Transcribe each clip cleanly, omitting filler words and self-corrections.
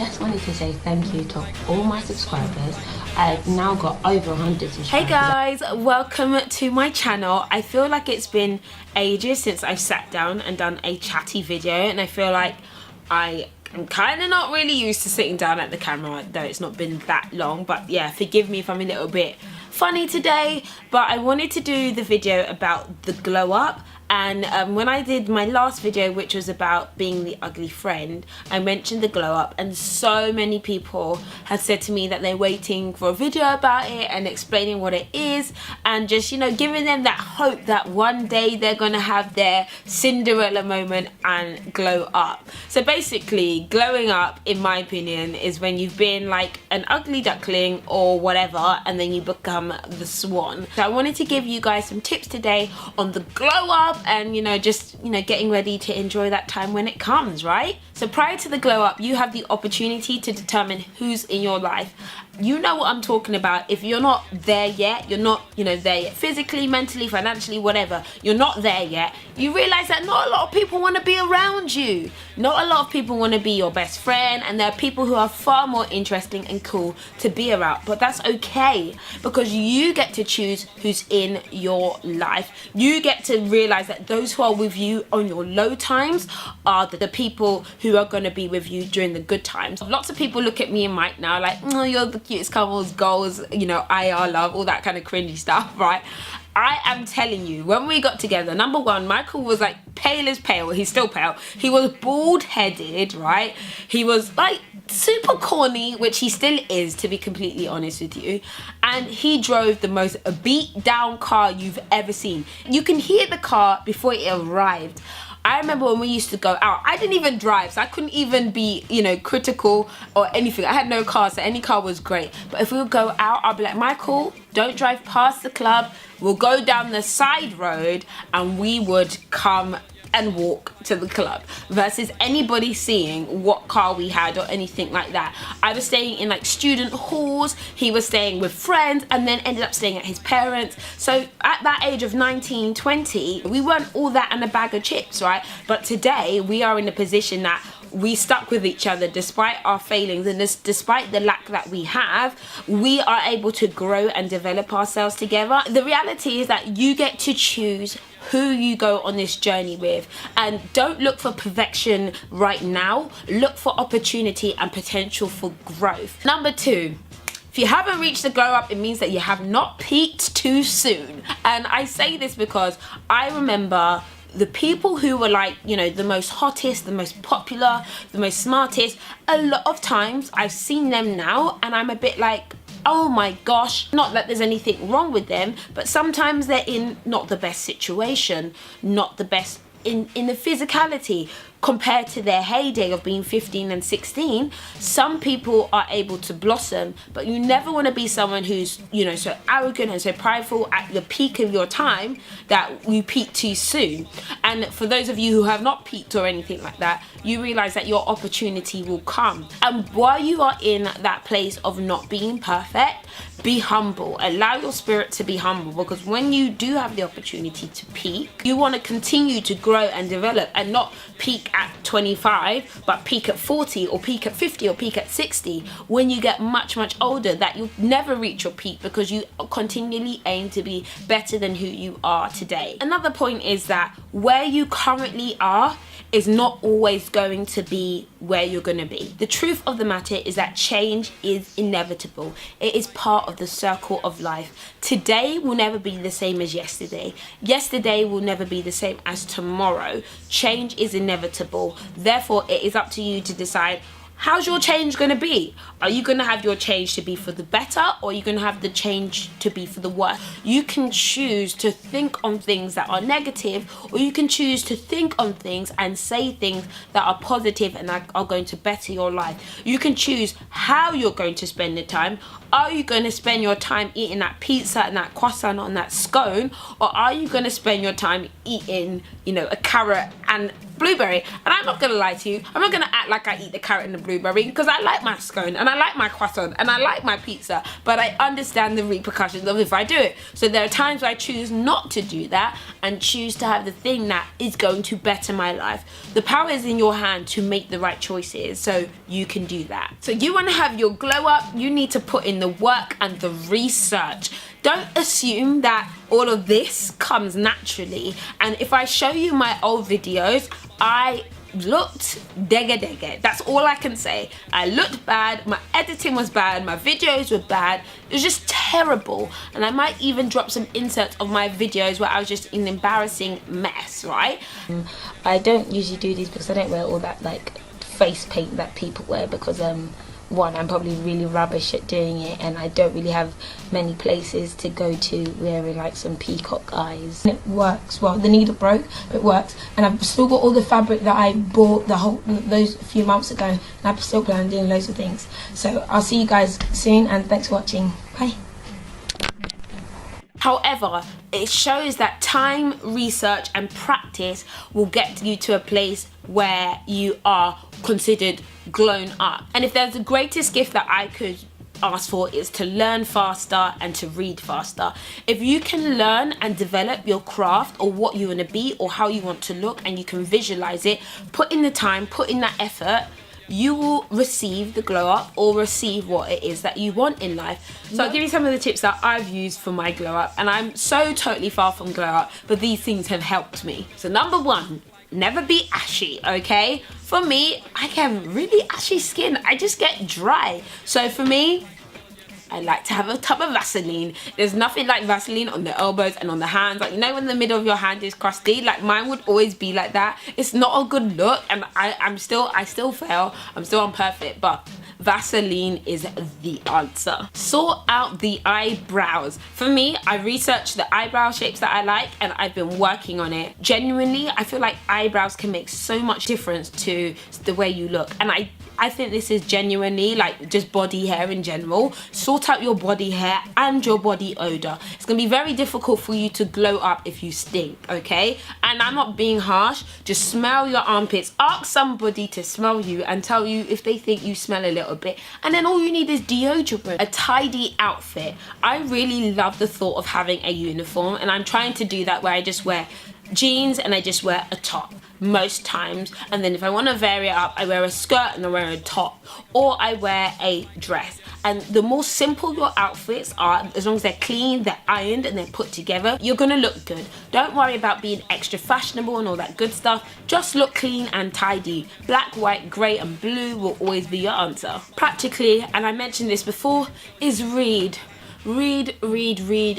just wanted to say thank you to all my subscribers. I've now got over 100 subscribers. Hey guys, welcome to my channel. I feel like it's been ages since I've sat down and done a chatty video, and I feel like I'm kind of not really used to sitting down at the camera, though it's not been that long. But yeah, forgive me if I'm a little bit funny today, but I wanted to do the video about the glow up. And when I did my last video, which was about being the ugly friend, I mentioned the glow up, and so many people had said to me that they're waiting for a video about it and explaining what it is, and just, you know, giving them that hope that one day they're gonna have their Cinderella moment and glow up. So basically, glowing up, in my opinion, is when you've been like an ugly duckling or whatever, and then you become the swan. So I wanted to give you guys some tips today on the glow up, and you know, just, you know, getting ready to enjoy that time when it comes, right? So prior to the glow up, you have the opportunity to determine who's in your life. You know what I'm talking about. If you're not there yet, you're not, you know, there yet, physically, mentally, financially, whatever, you're not there yet, you realize that not a lot of people want to be around you. Not a lot of people want to be your best friend, and there are people who are far more interesting and cool to be around. But that's okay, because you get to choose who's in your life. You get to realize that those who are with you on your low times are the people who are going to be with you during the good times. Lots of people look at me and Mike now like, oh, you're the cutest couples, goals, you know, IR love, all that kind of cringy stuff, right? I am telling you, when we got together, number one, Michael was like pale as pale. He's still pale. He was bald-headed, right? He was like super corny, which he still is, to be completely honest with you. And he drove the most beat-down car you've ever seen. You can hear the car before it arrived. I remember when we used to go out, I didn't even drive, so I couldn't even be, you know, critical or anything. I had no car, so any car was great. But if we would go out, I'd be like, Michael, don't drive past the club. We'll go down the side road and we would come and walk to the club, versus anybody seeing what car we had or anything like that. I was staying in like student halls, he was staying with friends, and then ended up staying at his parents. So at that age of 19, 20, we weren't all that and a bag of chips, right? But today we are in a position that we stuck with each other despite our failings, and despite the lack that we have, we are able to grow and develop ourselves together. The reality is that you get to choose who you go on this journey with, and don't look for perfection right now. Look for opportunity and potential for growth. Number two, if you haven't reached the glow up, it means that you have not peaked too soon. And I say this because I remember the people who were like, you know, the most hottest, the most popular, the most smartest, a lot of times I've seen them now and I'm a bit like, oh my gosh, not that there's anything wrong with them, but sometimes they're in not the best situation, not the best in the physicality compared to their heyday of being 15 and 16. Some people are able to blossom, but you never want to be someone who's, you know, so arrogant and so prideful at the peak of your time that you peak too soon. And for those of you who have not peaked or anything like that, you realize that your opportunity will come. And while you are in that place of not being perfect, be humble. Allow your spirit to be humble, because when you do have the opportunity to peak, you want to continue to grow and develop, and not peak at 25 but peak at 40 or peak at 50 or peak at 60 when you get much older, that you'll never reach your peak because you continually aim to be better than who you are today. Another point is that where you currently are is not always going to be where you're going to be. The truth of the matter is that change is inevitable. It is part of the circle of life. Today will never be the same as yesterday. Yesterday will never be the same as tomorrow. Change is inevitable. Therefore, it is up to you to decide, how's your change going to be? Are you going to have your change to be for the better, or are you going to have the change to be for the worse? You can choose to think on things that are negative, or you can choose to think on things and say things that are positive and are going to better your life. You can choose how you're going to spend the time. Are you going to spend your time eating that pizza and that croissant and that scone, or are you going to spend your time eating, you know, a carrot and blueberry? And I'm not going to lie to you, I'm not going to act like I eat the carrot and the blueberry because I like my scone and I like my croissant and I like my pizza, but I understand the repercussions of if I do it. So there are times where I choose not to do that and choose to have the thing that is going to better my life. The power is in your hand to make the right choices, so you can do that. So you want to have your glow up, you need to put in the work and the research. Don't assume that all of this comes naturally. And if I show you my old videos, I looked dega. That's all I can say. I looked bad, my editing was bad, my videos were bad. It was just terrible. And I might even drop some inserts of my videos where I was just an embarrassing mess, right? I don't usually do these because I don't wear all that like face paint that people wear, because one, I'm probably really rubbish at doing it, and I don't really have many places to go to wearing like some peacock eyes. It works well. The needle broke, but it works, and I've still got all the fabric that I bought those a few months ago, and I'm still planning on doing loads of things. So I'll see you guys soon, and thanks for watching. Bye. However, it shows that time, research and practice will get you to a place where you are considered grown up. And if there's the greatest gift that I could ask for, is to learn faster and to read faster. If you can learn and develop your craft or what you want to be or how you want to look, and you can visualize it, put in the time, put in that effort, you will receive the glow up or receive what it is that you want in life. So I'll give you some of the tips that I've used for my glow up, and I'm so totally far from glow up, but these things have helped me. So number one, never be ashy, okay? For me, I get really ashy skin. I just get dry. So for me, I like to have a tub of Vaseline. There's nothing like Vaseline on the elbows and on the hands. Like, you know when the middle of your hand is crusty? Like, mine would always be like that. It's not a good look, and I still fail. I'm still imperfect, but Vaseline is the answer. Sort out the eyebrows. For me, I researched the eyebrow shapes that I like, and I've been working on it. Genuinely, I feel like eyebrows can make so much difference to the way you look, and I think this is genuinely like just body hair in general. Sort out your body hair and your body odor. It's gonna be very difficult for you to glow up if you stink, okay? And I'm not being harsh, just smell your armpits. Ask somebody to smell you and tell you if they think you smell a little bit. And then all you need is deodorant. A tidy outfit. I really love the thought of having a uniform, and I'm trying to do that where I just wear jeans and I just wear a top most times, and then if I want to vary it up, I wear a skirt and I wear a top, or I wear a dress. And the more simple your outfits are, as long as they're clean, they're ironed and they're put together, you're gonna look good. Don't worry about being extra fashionable and all that good stuff. Just look clean and tidy. Black, white, grey and blue will always be your answer. Practically, and I mentioned this before, is read,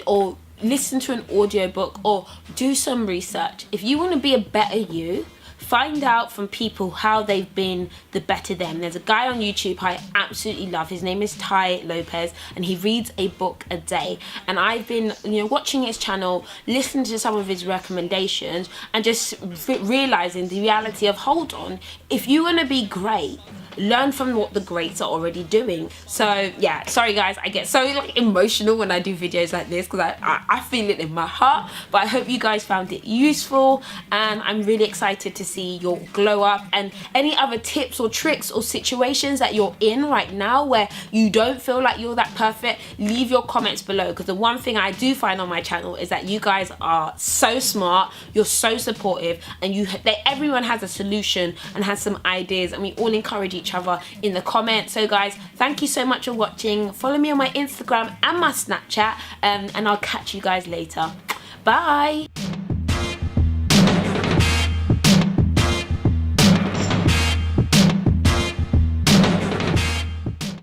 or listen to an audiobook or do some research. If you want to be a better you, find out from people how they've been the better them. There's a guy on YouTube I absolutely love. His name is Tai Lopez, and he reads a book a day. And I've been, watching his channel, listening to some of his recommendations, and just realizing the reality of, hold on, if you want to be great, learn from what the greats are already doing. So yeah, sorry guys, I get so like emotional when I do videos like this because I feel it in my heart, but I hope you guys found it useful, and I'm really excited to see your glow up. And any other tips or tricks or situations that you're in right now where you don't feel like you're that perfect, leave your comments below, because the one thing I do find on my channel is that you guys are so smart, you're so supportive, and everyone has a solution and has some ideas, and we all encourage each other in the comments. So guys, thank you so much for watching. Follow me on my Instagram and my Snapchat, and I'll catch you guys later. Bye.